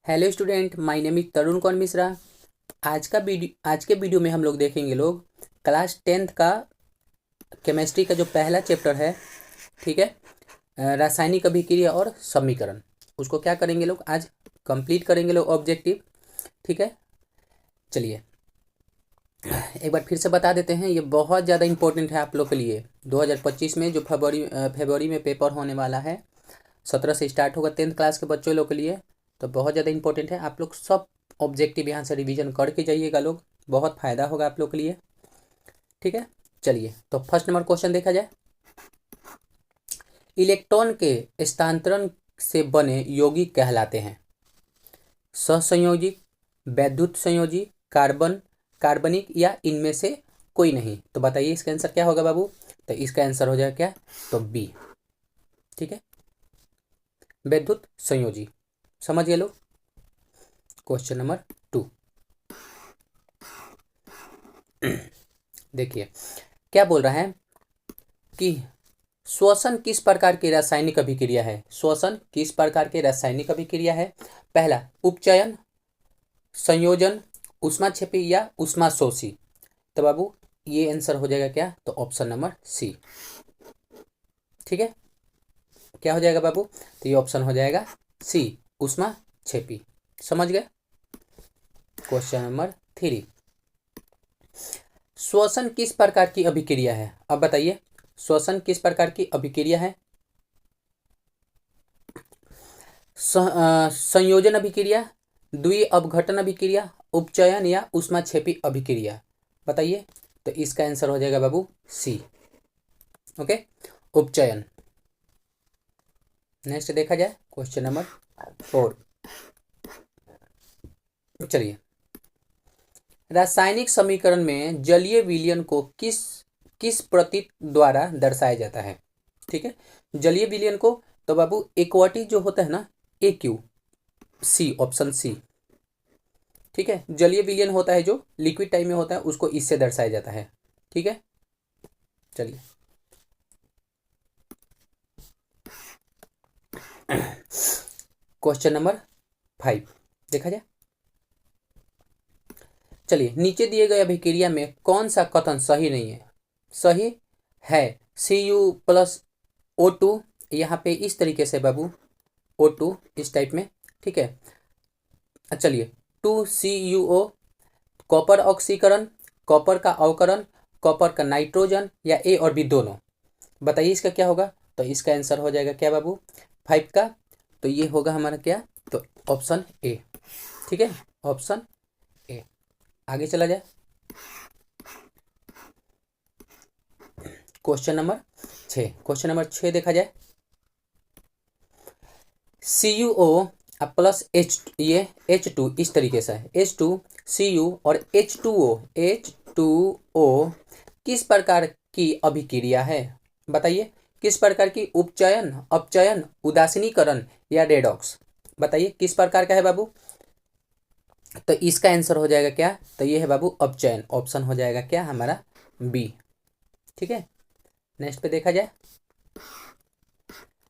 Hello student, my name is Tarun Kaur Mishra. आज के video में हम लोग देखेंगे क्लास 10th का केमिस्ट्री का जो पहला चैप्टर है। ठीक है। रासायनिक अभिक्रिया और समीकरण, उसको क्या करेंगे आज कंप्लीट करेंगे ऑब्जेक्टिव। ठीक है, चलिए एक बार फिर से बता देते हैं, ये बहुत ज़्यादा इंपॉर्टेंट है आप लोग के लिए। 2025 में जो फरवरी में पेपर होने वाला है, 17 से स्टार्ट होगा 10th क्लास के बच्चों लोग के लिए, तो बहुत ज़्यादा इंपॉर्टेंट है। आप लोग सब ऑब्जेक्टिव यहाँ से रिवीजन करके जाइएगा बहुत फ़ायदा होगा आप लोग के लिए। ठीक है, चलिए तो फर्स्ट नंबर क्वेश्चन देखा जाए। इलेक्ट्रॉन के स्थानांतरण से बने यौगिक कहलाते हैं सहसंयोजी, वैद्युत संयोजी, कार्बनिक या इनमें से कोई नहीं। तो बताइए इसका आंसर क्या होगा बाबू। तो इसका आंसर हो जाएगा क्या, तो बी। ठीक है, वैद्युत संयोजी। समझ गए लोग। क्वेश्चन नंबर 2 देखिए क्या बोल रहा है कि श्वसन किस प्रकार की रासायनिक अभिक्रिया है। श्वसन किस प्रकार की रासायनिक अभिक्रिया है। पहला उपचयन, संयोजन, ऊष्माक्षेपी या ऊष्माशोषी। तो बाबू ये आंसर हो जाएगा क्या, तो ऑप्शन नंबर सी। ठीक है, क्या हो जाएगा बाबू, तो ये ऑप्शन हो जाएगा सी, ऊष्माक्षेपी। समझ गए। क्वेश्चन नंबर 3, श्वसन किस प्रकार की अभिक्रिया है। अब बताइए श्वसन किस प्रकार की अभिक्रिया है। संयोजन अभिक्रिया, द्वि अपघटन अभिक्रिया, उपचयन या ऊष्माक्षेपी अभिक्रिया। बताइए, तो इसका आंसर हो जाएगा बाबू सी। ओके, उपचयन। नेक्स्ट देखा जाए क्वेश्चन नंबर 4। चलिए, रासायनिक समीकरण में जलीय विलयन को किस किस प्रतीक द्वारा दर्शाया जाता है। ठीक है, जलीय विलयन को तो बाबू एक्वाटिक जो होता है ना, ए क्यू, सी, ऑप्शन सी। ठीक है, जलीय विलयन होता है जो लिक्विड टाइप में होता है, उसको इससे दर्शाया जाता है। ठीक है, चलिए क्वेश्चन नंबर 5 देखा जाए। चलिए, नीचे दिए गए अभिक्रिया में कौन सा कथन सही नहीं है। सही है Cu+O2, यहाँ पे इस तरीके से बाबू, O2 इस टाइप में। ठीक है, चलिए 2CuO, कॉपर ऑक्सीकरण, कॉपर का अवकरण, कॉपर का नाइट्रोजन या ए और बी दोनों। बताइए इसका क्या होगा। तो इसका आंसर हो जाएगा क्या बाबू, 5 का, तो ये होगा हमारा क्या, तो ऑप्शन ए। ठीक है, ऑप्शन ए। आगे चला जाए क्वेश्चन नंबर 6। क्वेश्चन नंबर 6 देखा जाए। CuO प्लस ये H2 इस तरीके से है, H2Cu और H2O किस प्रकार की अभिक्रिया है। बताइए किस प्रकार की, उपचयन, अपचयन, उदासीनीकरण या रेडॉक्स। बताइए किस प्रकार का है बाबू। तो इसका आंसर हो जाएगा क्या, तो ये है बाबू अपचयन। ऑप्शन हो जाएगा क्या हमारा बी। ठीक है, नेक्स्ट पे देखा जाए।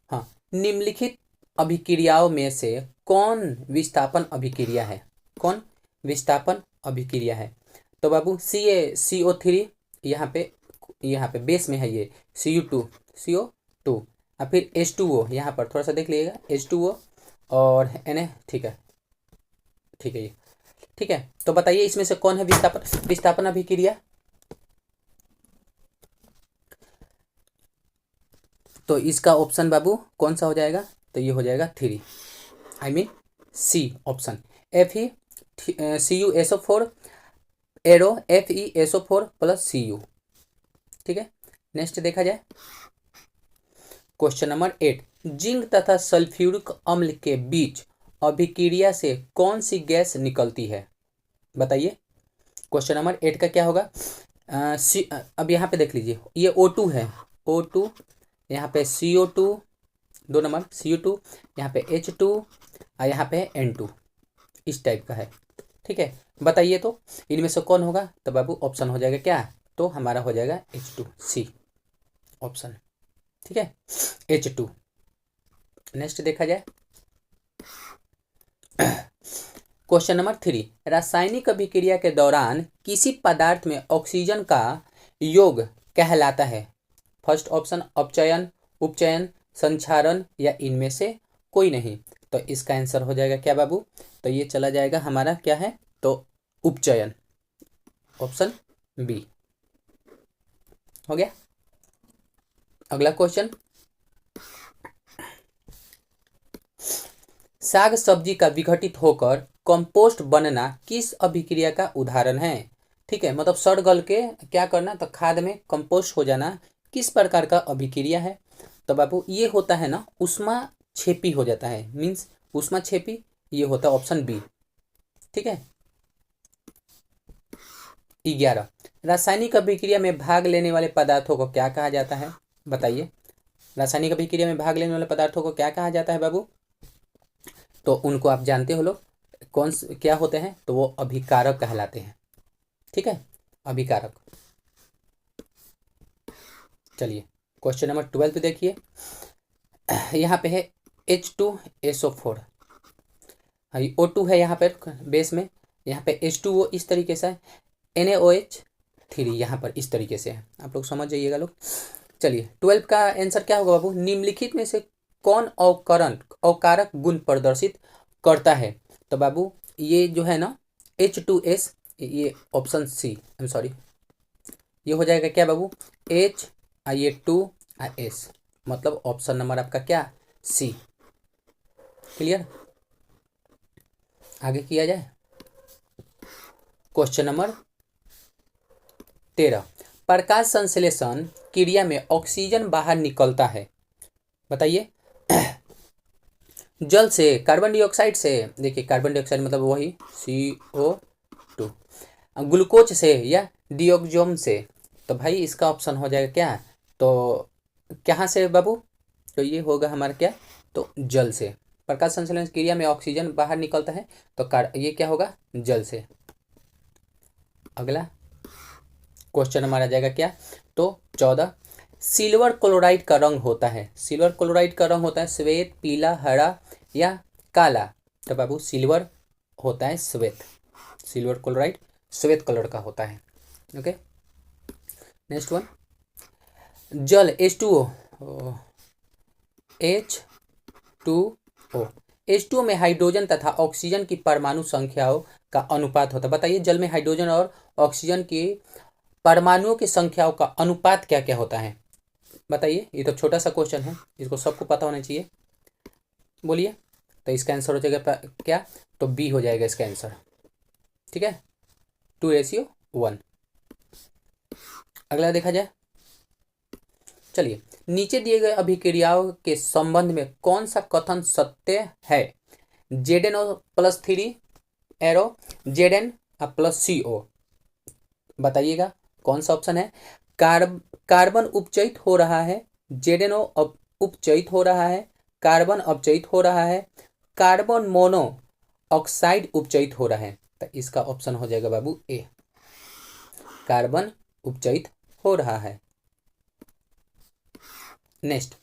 हाँ, निम्नलिखित अभिक्रियाओं में से कौन विस्थापन अभिक्रिया है। कौन विस्थापन अभिक्रिया है। तो बाबू CaCO3, यहाँ पे बेस में है ये CO2 और फिर H2O, यहाँ पर थोड़ा सा देख लीजिएगा H2O और Na। ठीक है, ठीक है ये, ठीक है। तो बताइए इसमें से कौन है विस्थापन अभिक्रिया। तो इसका ऑप्शन बाबू कौन सा हो जाएगा, तो ये हो जाएगा 3, I mean C option, FeCuSO4 arrow FeSO4 plus Cu। ठीक है, नेक्स्ट देखा जाए क्वेश्चन नंबर 8। जिंक तथा सल्फ्यूरिक अम्ल के बीच अभिक्रिया से कौन सी गैस निकलती है। बताइए क्वेश्चन नंबर 8 का क्या होगा। अब यहाँ पे देख लीजिए, ये O2 है, O2, यहाँ पे CO2, 2 नंबर CO2, यहाँ पे H2 और यहाँ पे N2 इस टाइप का है। ठीक है, बताइए तो इनमें से कौन होगा। तो बाबू ऑप्शन हो जाएगा क्या, तो हमारा हो जाएगा H2C ऑप्शन। ठीक है, H2। नेक्स्ट देखा जाए क्वेश्चन नंबर 3, रासायनिक अभिक्रिया के दौरान किसी पदार्थ में ऑक्सीजन का योग कहलाता है? फर्स्ट ऑप्शन अपचयन, उपचयन, संक्षारण या इनमें से कोई नहीं। तो इसका आंसर हो जाएगा क्या बाबू? तो ये चला जाएगा हमारा क्या है, तो उपचयन, ऑप्शन बी हो गया। अगला क्वेश्चन, साग सब्जी का विघटित होकर कंपोस्ट बनना किस अभिक्रिया का उदाहरण है? ठीक है, मतलब सड़ गल के क्या करना, तो खाद में कंपोस्ट हो जाना किस प्रकार का अभिक्रिया है? तो बाबू ये होता है ना, उष्मा छेपी हो जाता है, मीन्स उष्मा छेपी, ये होता है ऑप्शन बी। ठीक है। 11, रासायनिक अभिक्रिया में भाग लेने वाले पदार्थों को क्या कहा जाता है? बताइए, रासायनिक अभिक्रिया में भाग लेने वाले पदार्थों को क्या कहा जाता है बाबू? तो उनको आप जानते हो लोग, कौन क्या होते हैं? तो वो अभिकारक कहलाते हैं। ठीक है, अभिकारक। चलिए क्वेश्चन नंबर 12 पे देखिए, यहाँ पे है H2SO4, O2 है यहाँ पर बेस में, यहाँ पे H2O इस तरीके से है, NaOH3 यहाँ पर इस तरीके से है, आप लोग समझ जाइएगा लोग। चलिए 12 का आंसर क्या होगा बाबू? निम्नलिखित में से कौन अवकारक गुण प्रदर्शित करता है? तो बाबू ये जो है ना H2S, ये option C, I am sorry, ये हो जाएगा क्या बाबू? H ये 2S, मतलब ऑप्शन नंबर आपका क्या? सी। क्लियर? आगे किया जाए। क्वेश्चन नंबर 13, प्रकाश संश्लेषण क्रिया में ऑक्सीजन बाहर निकलता है, बताइए। जल से, कार्बन डाइऑक्साइड से, देखिए कार्बन डाइऑक्साइड मतलब वही CO2, ग्लूकोज से या डिऑक्सोजन से? तो भाई इसका ऑप्शन हो जाएगा क्या? तो कहाँ से बाबू? तो ये होगा हमारा क्या, तो जल से। प्रकाश संश्लेषण क्रिया में ऑक्सीजन बाहर निकलता है, तो ये क्या होगा? जल से। अगला क्वेश्चन हमारा जाएगा क्या, तो 14, सिल्वर क्लोराइड का रंग होता है, सिल्वर क्लोराइड का रंग होता है श्वेत, पीला, हरा या काला? तो बाबू सिल्वर होता है श्वेत, सिल्वर क्लोराइड श्वेत कलर का होता है। ओके, नेक्स्ट वन, जल H2O, H2O, H2O में हाइड्रोजन तथा ऑक्सीजन की परमाणु संख्याओं का अनुपात होता है, बताइए जल में हाइड्रोजन और ऑक्सीजन की परमाणुओं की संख्याओं का अनुपात क्या क्या होता है? बताइए, ये तो छोटा सा क्वेश्चन है, इसको सबको पता होना चाहिए, बोलिए। तो इसका आंसर हो जाएगा क्या, तो बी हो जाएगा इसका आंसर। ठीक है, 2:1। अगला देखा जाए। चलिए, नीचे दिए गए अभिक्रियाओं के संबंध में कौन सा कथन सत्य है? ZnO+3 एरो, Zn+CO, बताइएगा कौन सा ऑप्शन है? कार्बन उपचयित हो रहा है, ZnO उपचयित हो रहा है, कार्बन अपचयित हो रहा है, कार्बन मोनो ऑक्साइड उपचयित हो रहा है? तो इसका ऑप्शन हो जाएगा बाबू ए, कार्बन उपचयित हो रहा है। नेक्स्ट,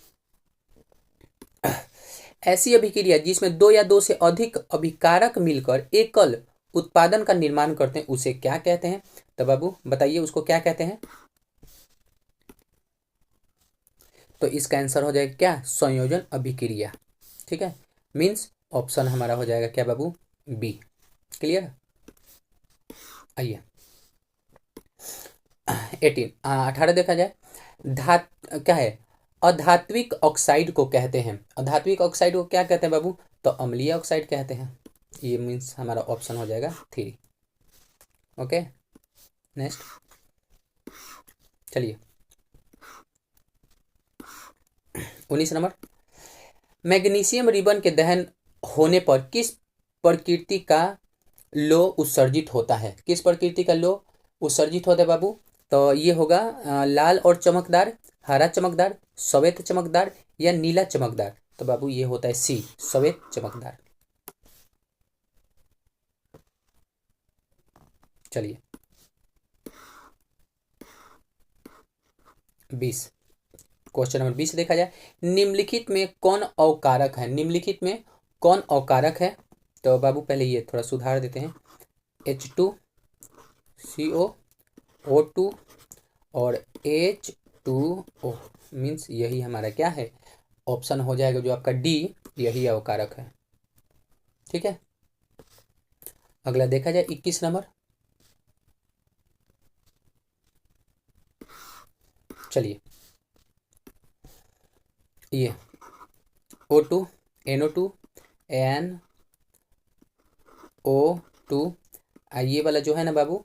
ऐसी अभिक्रिया जिसमें दो या दो से अधिक अभिकारक मिलकर एकल उत्पादन का निर्माण करते हैं उसे क्या कहते हैं? तो बाबू बताइए उसको क्या कहते हैं? तो इसका आंसर हो जाएगा क्या, संयोजन अभिक्रिया। ठीक है, मीन्स ऑप्शन हमारा हो जाएगा क्या बाबू, बी। क्लियर? आइए 18 देखा जाए, क्या है, अधात्विक ऑक्साइड को कहते हैं, अधात्विक ऑक्साइड को क्या कहते हैं बाबू? तो अम्लीय ऑक्साइड कहते हैं, ये मीन्स हमारा ऑप्शन हो जाएगा 3। ओके, नेक्स्ट चलिए 19 नंबर, मैग्नीशियम रिबन के दहन होने पर किस प्रकृति का लौह उत्सर्जित होता है? किस प्रकृति का लौह उत्सर्जित होता है बाबू? तो ये होगा लाल और चमकदार, हरा चमकदार, श्वेत चमकदार या नीला चमकदार? तो बाबू ये होता है सी, श्वेत चमकदार। चलिए 20, क्वेश्चन नंबर 20 देखा जाए, निम्नलिखित में कौन अवकारक है? निम्नलिखित में कौन अवकारक है? तो बाबू पहले ये थोड़ा सुधार देते हैं, H2CO, O2 और H2O मीन्स यही हमारा क्या है, ऑप्शन हो जाएगा जो आपका डी, यही अवकारक है। ठीक है, अगला देखा जाए 21 नंबर। चलिए ये O2 NO2 NO2, ये वाला जो है ना बाबू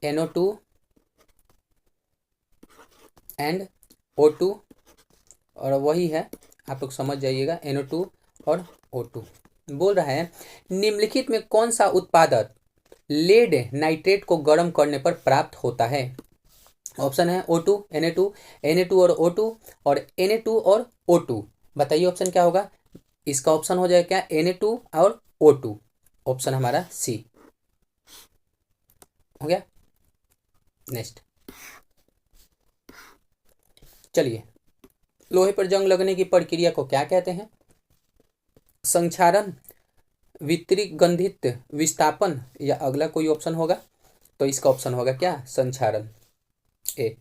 NO2 एंड O2, और वही है, आप लोग समझ जाइएगा, NO2 और O2। बोल रहा है निम्नलिखित में कौन सा उत्पादक लेड नाइट्रेट को गर्म करने पर प्राप्त होता है। ऑप्शन है O2 Na2 Na2 और O2 और Na2 और O2। बताइए ऑप्शन क्या होगा। इसका ऑप्शन हो जाएगा क्या, Na2 और O2। ऑप्शन हमारा सी हो गया। नेक्स्ट चलिए, लोहे पर जंग लगने की प्रक्रिया को क्या कहते हैं। संक्षारण, वितरिगंधित विस्थापन, या अगला कोई ऑप्शन होगा। तो इसका ऑप्शन होगा क्या, संक्षारण ए।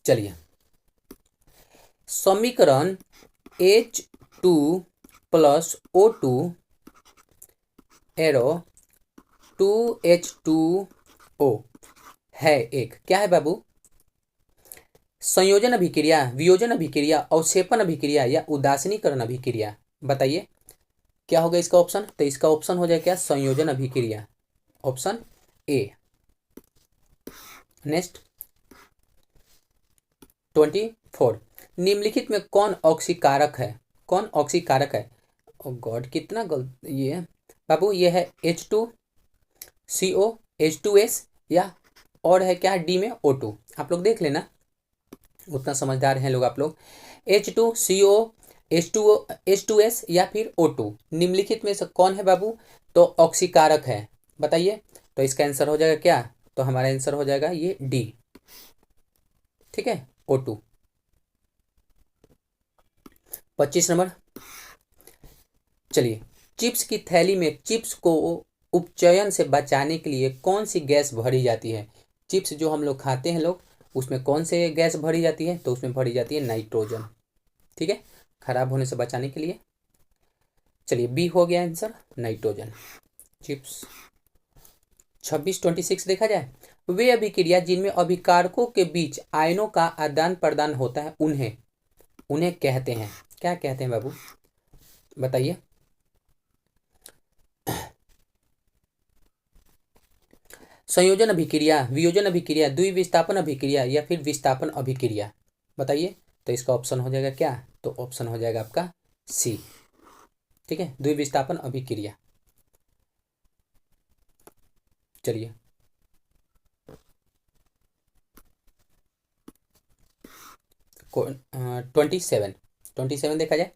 चलिए, समीकरण H2 plus O2 arrow 2H2O है एक, क्या है बाबू, संयोजन अभिक्रिया, वियोजन अभिक्रिया, अवक्षेपण अभिक्रिया या उदासीनीकरण अभिक्रिया। बताइए क्या होगा इसका ऑप्शन। तो इसका ऑप्शन हो जाए क्या, संयोजन अभिक्रिया, ऑप्शन ए। नेक्स्ट 24, निम्नलिखित में कौन ऑक्सीकारक है, कौन ऑक्सीकारक है। ओ गॉड कितना गलत ये है बाबू, ये है H2CO H2S या और है क्या डी में O2। आप लोग देख लेना, उतना समझदार हैं लोग आप लोग। H2CO H2S या फिर O2, निम्नलिखित में से कौन है बाबू, तो ऑक्सीकारक है। बताइए, तो इसका आंसर हो जाएगा क्या, तो हमारा आंसर हो जाएगा ये डी। ठीक है, O2। 25 नंबर। चलिए, चिप्स की थैली में चिप्स को उपचयन से बचाने के लिए कौन सी गैस भरी जाती है। चिप्स जो हम लोग खाते हैं लोग, उसमें कौन से गैस भरी जाती है, तो उसमें भरी जाती है नाइट्रोजन। ठीक है, खराब होने से बचाने के लिए। चलिए बी हो गया आंसर, नाइट्रोजन चिप्स। 26 देखा जाए, वे अभिक्रिया जिनमें अभिकारकों के बीच आयनों का आदान प्रदान होता है उन्हें उन्हें कहते हैं, क्या कहते हैं बाबू, बताइए। संयोजन अभिक्रिया, वियोजन अभिक्रिया, द्विविस्थापन अभिक्रिया या फिर विस्थापन अभिक्रिया। बताइए, तो इसका ऑप्शन हो जाएगा क्या, तो ऑप्शन हो जाएगा आपका सी। ठीक है, द्विविस्थापन अभिक्रिया। चलिए 27 देखा जाए,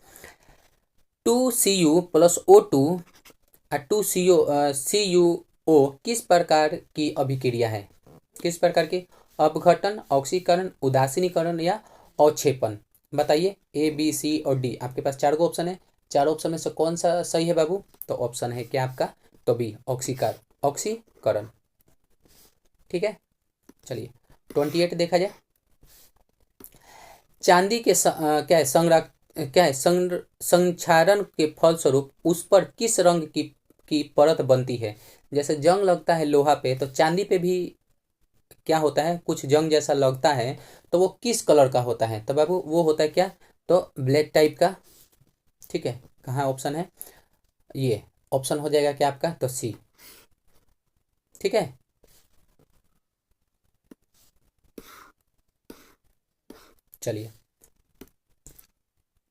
2Cu प्लस O2 और 2CuO किस प्रकार की अभिक्रिया है, किस प्रकार की, अपघटन, ऑक्सीकरण, उदासीनीकरण या अवक्षेपण। बताइए A B C और D, आपके पास 4 ऑप्शन है, 4 ऑप्शन में से कौन सा सही है बाबू, तो ऑप्शन है क्या आपका, तो बी, ऑक्सीकरण। ठीक है, चलिए 28 देखा जाए, चांदी के क्या है क्या है संक्षारण के फलस्वरूप उस पर किस रंग की परत बनती है। जैसे जंग लगता है लोहा पे, तो चांदी पे भी क्या होता है, कुछ जंग जैसा लगता है, तो वो किस कलर का होता है, तो बाबू वो होता है क्या, तो ब्लैक टाइप का। ठीक है, कहाँ ऑप्शन है, ये ऑप्शन हो जाएगा क्या आपका, तो सी। ठीक है, चलिए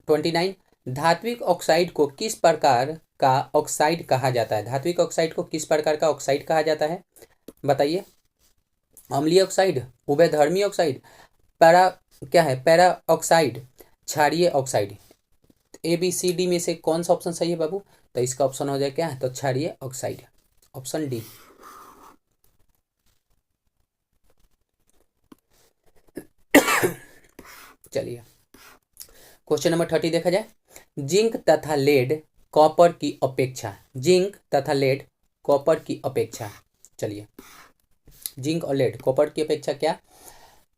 29, धात्विक ऑक्साइड को किस प्रकार का ऑक्साइड कहा जाता है। धात्विक ऑक्साइड को किस प्रकार का ऑक्साइड कहा जाता है। बताइए, अम्लीय ऑक्साइड, उभयधर्मी ऑक्साइड, पैरा क्या है, पैरा ऑक्साइड, क्षारीय ऑक्साइड। ABCD में से कौन सा ऑप्शन सही है बाबू, तो इसका ऑप्शन हो जाए क्या, तो क्षारीय ऑक्साइड, ऑप्शन डी। चलिए क्वेश्चन नंबर 30 देखा जाए, जिंक तथा लेड कॉपर की अपेक्षा, जिंक तथा लेड कॉपर की अपेक्षा, चलिए जिंक और लेड कॉपर की अपेक्षा क्या,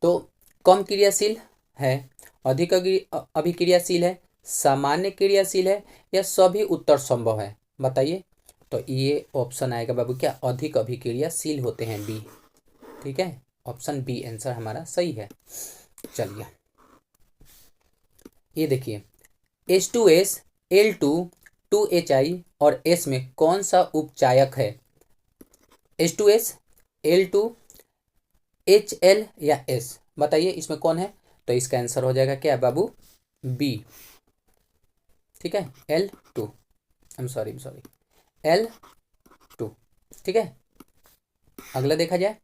तो कम क्रियाशील है, अधिक अभिक्रियाशील है, सामान्य क्रियाशील है, या सभी उत्तर संभव है, बताइए। तो ये ऑप्शन आएगा बाबू क्या, अधिक अभिक्रियाशील होते हैं, बी। ठीक है, ऑप्शन बी आंसर हमारा सही है। चलिए ये देखिए, H2S, L2, 2HI और S में कौन सा उपचायक है, H2S, L2, HL या S, बताइए इसमें कौन है। तो इसका आंसर हो जाएगा क्या बाबू, बी। ठीक है, L2, I am sorry L2। ठीक है, अगला देखा जाए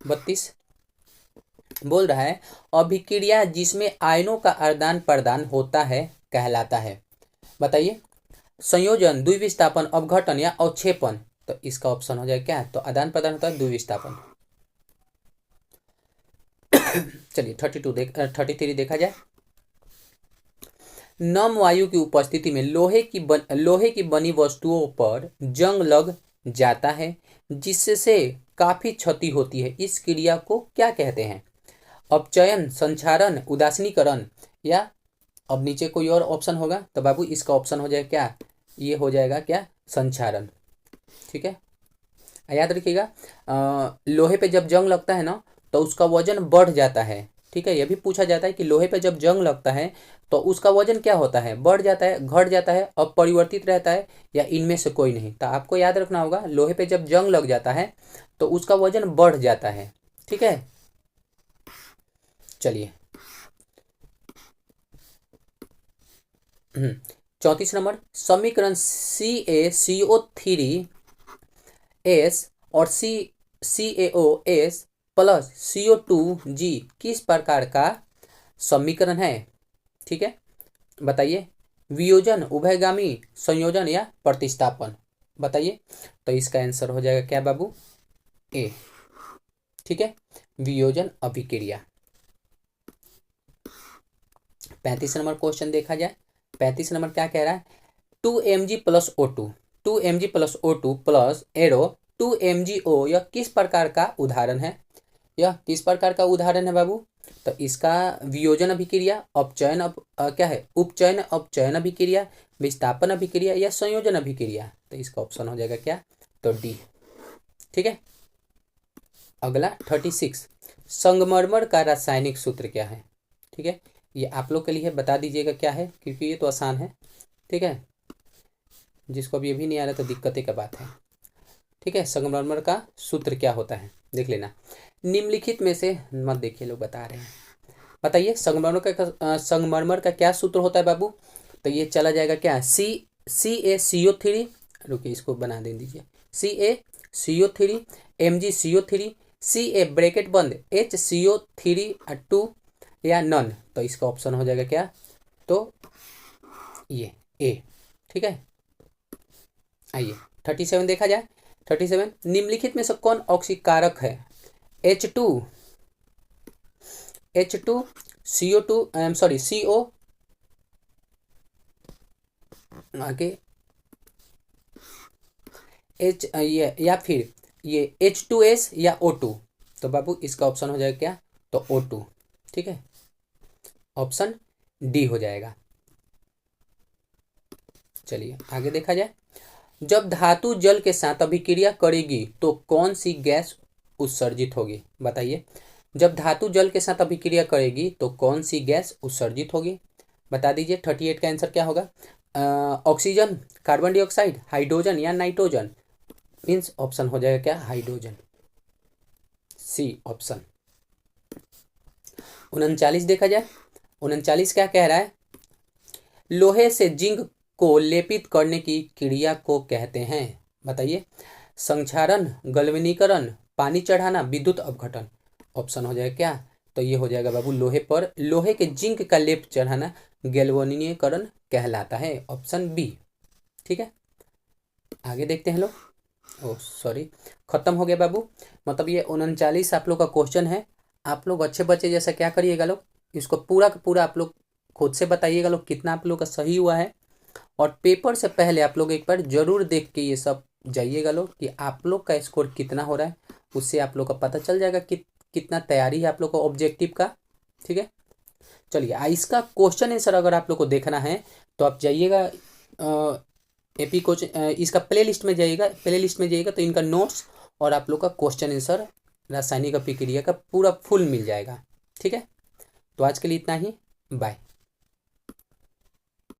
32, बोल रहा है अभिक्रिया जिसमें आयनों का आदान प्रदान होता है कहलाता है, बताइए। संयोजन, द्विविस्थापन, अपघटन या अवक्षेपण, तो इसका ऑप्शन हो जाए क्या, तो आदान प्रदान होता है द्विविस्थापन। चलिए 33 देखा जाए। नम वायु की उपस्थिति में लोहे की बनी वस्तुओं पर जंग लग जाता है जिससे काफी क्षति होती है, इस क्रिया को क्या कहते हैं, अपचयन, संक्षारण, उदासीनीकरण, या अब नीचे कोई और ऑप्शन होगा, तो बाबू इसका ऑप्शन हो जाएगा क्या, ये हो जाएगा क्या, संक्षारण। ठीक है, याद रखिएगा, लोहे पे जब जंग लगता है ना तो उसका वजन बढ़ जाता है। ठीक है, यह भी पूछा जाता है कि लोहे पे जब जंग लगता है तो उसका वजन क्या होता है, बढ़ जाता है, घट जाता है, अपरिवर्तित रहता है, या इनमें से कोई नहीं। तो आपको याद रखना होगा, लोहे पे जब जंग लग जाता है तो उसका वजन बढ़ जाता है। ठीक है, चलिए 34 नंबर, समीकरण CaCO3S और CaOS प्लस CO2G किस प्रकार का समीकरण है। ठीक है, बताइए, वियोजन, उभयगामी संयोजन या प्रतिस्थापन, बताइए। तो इसका आंसर हो जाएगा क्या बाबू, ए। ठीक है, वियोजन अभिक्रिया। 35 नंबर क्वेश्चन देखा जाए। 35 नंबर क्या कह रहा है, 2Mg plus O2, 2Mg plus O2 plus arrow 2MgO, यह किस प्रकार का उदाहरण है, यह किस प्रकार का उदाहरण है बाबू। तो इसका वियोजन अभिक्रिया, अपचयन क्या है, उपचयन अपचयन अभिक्रिया, विस्थापन अभिक्रिया, या संयोजन अभिक्रिया। तो इसका ऑप्शन हो जाएगा क्या, तो डी। ठीक है, अगला 36, संगमरमर का रासायनिक सूत्र क्या है। ठीक है, ये आप लोग के लिए बता दीजिएगा क्या है, क्योंकि ये तो आसान है। ठीक है, जिसको अभी भी नहीं आ रहा तो दिक्कतें का बात है। ठीक है, संगमरमर का सूत्र क्या होता है देख लेना, निम्नलिखित में से मत देखिए, लोग बता रहे हैं, बताइए संगमरमर का क्या सूत्र होता है बाबू। तो ये चला जाएगा क्या, CaCO3, रुकिए इसको बना दे दीजिए, CaCO3 MgCO3 Ca ब्रैकेट बंद HCO3 2 या नन। तो इसका ऑप्शन हो जाएगा क्या, तो ये ए। ठीक है, आइए 37 देखा जाए। 37, निम्नलिखित में से कौन ऑक्सीकारक है, H2 CO2 CO आगे H ये या फिर ये H2S या O2। तो बाबू इसका ऑप्शन हो जाएगा क्या, तो O2। ठीक है, ऑप्शन डी हो जाएगा। चलिए आगे देखा जाए, जब धातु जल के साथ अभिक्रिया करेगी तो कौन सी गैस उत्सर्जित होगी, बताइए। जब धातु जल के साथ अभिक्रिया करेगी तो कौन सी गैस उत्सर्जित होगी, बता दीजिए। 38 का आंसर क्या होगा, ऑक्सीजन, कार्बन डाइऑक्साइड, हाइड्रोजन या नाइट्रोजन। मीन्स ऑप्शन हो जाएगा क्या, हाइड्रोजन, सी ऑप्शन। 39 देखा जाए। 39 क्या कह रहा है, लोहे से जिंक को लेपित करने की क्रिया को कहते हैं, बताइए। संक्षारण, गलवनीकरण, पानी चढ़ाना, विद्युत अपघटन। ऑप्शन हो जाएगा क्या, तो ये हो जाएगा बाबू, लोहे के जिंक का लेप चढ़ाना गैल्वेनीकरण कहलाता है, ऑप्शन बी। ठीक है, आगे देखते हैं लोग। ओह सॉरी, खत्म हो गया बाबू। मतलब ये 39 आप लोग का क्वेश्चन है। आप लोग अच्छे बच्चे जैसा क्या करिएगा लोग, इसको पूरा का पूरा आप लोग खुद से बताइएगा लोग, कितना आप लोग का सही हुआ है। और पेपर से पहले आप लोग एक बार ज़रूर देख के ये सब जाइएगा लोग कि आप लोग का स्कोर कितना हो रहा है। उससे आप लोग का पता चल जाएगा कि कितना तैयारी है आप लोग को ऑब्जेक्टिव का। ठीक है, चलिए इसका क्वेश्चन आंसर अगर आप लोग को देखना है तो आप जाइएगा एपी कोच, इसका प्ले लिस्ट में जाइएगा तो इनका नोट्स और आप लोग का क्वेश्चन आंसर रासायनिक अभिक्रिया का पूरा फुल मिल जाएगा। ठीक है, तो आज के लिए इतना ही, बाय।